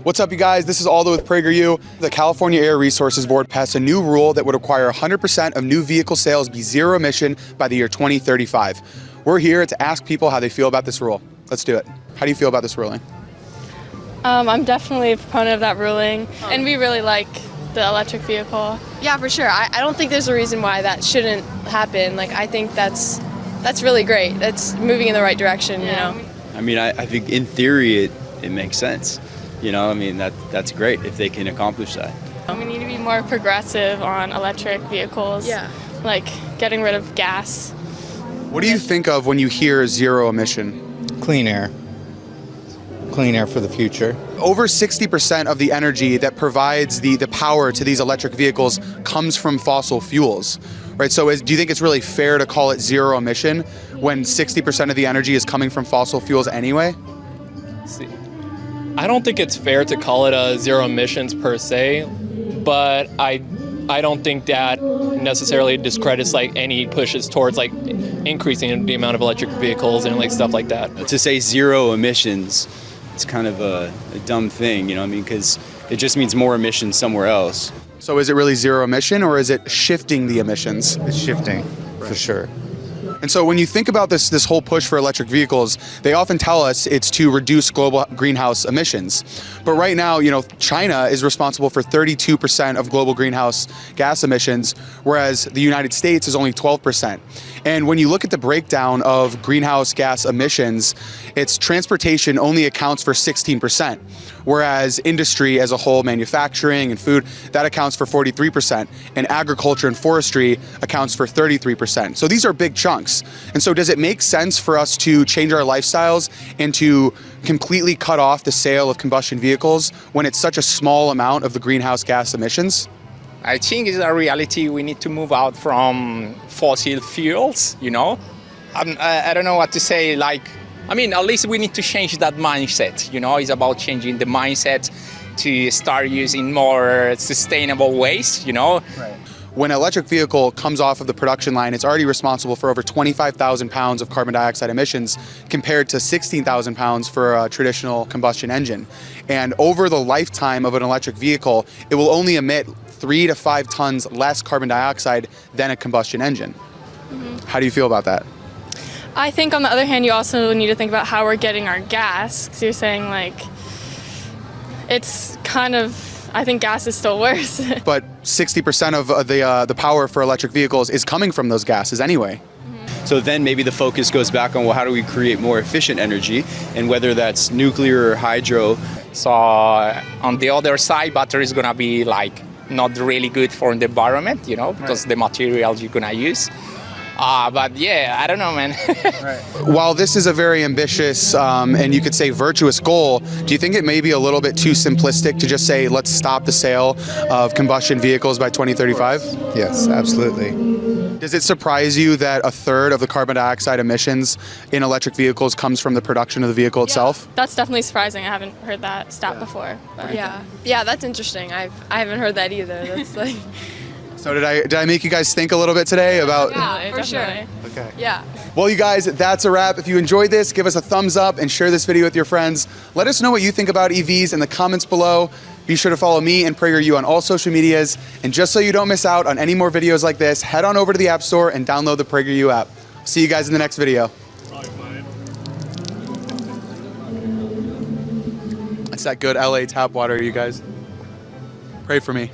What's up, you guys? This is Aldo with PragerU. The California Air Resources Board passed a new rule that would require 100% of new vehicle sales be zero emission by the year 2035. We're here to ask people how they feel about this rule. Let's do it. How do you feel about this ruling? I'm definitely a proponent of that ruling, and we really like the electric vehicle. Yeah, for sure. I don't think there's a reason why that shouldn't happen. Like, I think that's really great. That's moving in the right direction, you know? I mean, I think in theory it makes sense. You know, I mean, that's great if they can accomplish that. We need to be more progressive on electric vehicles, like getting rid of gas. What do you think of when you hear zero emission? Clean air. Clean air for the future. Over 60% of the energy that provides the power to these electric vehicles comes from fossil fuels, right? So do you think it's really fair to call it zero emission when 60% of the energy is coming from fossil fuels anyway? I don't think it's fair to call it a zero emissions per se, but I don't think that necessarily discredits like any pushes towards like increasing the amount of electric vehicles and like stuff like that. To say zero emissions, it's kind of a dumb thing, you know what I mean? Because it just means more emissions somewhere else. So is it really zero emission, or is it shifting the emissions? It's shifting, for sure. And so when you think about this whole push for electric vehicles, they often tell us it's to reduce global greenhouse emissions. But right now, you know, China is responsible for 32% of global greenhouse gas emissions, whereas the United States is only 12%. And when you look at the breakdown of greenhouse gas emissions, it's transportation only accounts for 16%, whereas industry as a whole, manufacturing and food, that accounts for 43%, and agriculture and forestry accounts for 33%. So these are big chunks. And so does it make sense for us to change our lifestyles and to completely cut off the sale of combustion vehicles when it's such a small amount of the greenhouse gas emissions? I think it's a reality. We need to move out from fossil fuels, you know? I don't know what to say, like, I mean, at least we need to change that mindset, you know? It's about changing the mindset to start using more sustainable ways, you know? Right. When an electric vehicle comes off of the production line, it's already responsible for over 25,000 pounds of carbon dioxide emissions compared to 16,000 pounds for a traditional combustion engine. And over the lifetime of an electric vehicle, it will only emit 3 to 5 tons less carbon dioxide than a combustion engine. How do you feel about that? I think on the other hand, you also need to think about how we're getting our gas, because you're saying like, it's kind of, I think gas is still worse. But 60% of the power for electric vehicles is coming from those gases anyway. So then maybe the focus goes back on, well, how do we create more efficient energy, and whether that's nuclear or hydro. So on the other side, battery is gonna be like not really good for the environment, you know, because the materials you're gonna use. But yeah, I don't know, man. While this is a very ambitious and you could say virtuous goal, do you think it may be a little bit too simplistic to just say, let's stop the sale of combustion vehicles by 2035? Yes, absolutely. Does it surprise you that a third of the carbon dioxide emissions in electric vehicles comes from the production of the vehicle itself? That's definitely surprising. I haven't heard that stat before. But. Yeah, that's interesting. I haven't heard that either. That's like... So did I make you guys think a little bit today about? Yeah, for sure. Okay. Yeah. Well, you guys, that's a wrap. If you enjoyed this, give us a thumbs up and share this video with your friends. Let us know what you think about EVs in the comments below. Be sure to follow me and PragerU on all social medias. And just so you don't miss out on any more videos like this, head on over to the App Store and download the PragerU app. See you guys in the next video. It's that good LA tap water, you guys. Pray for me.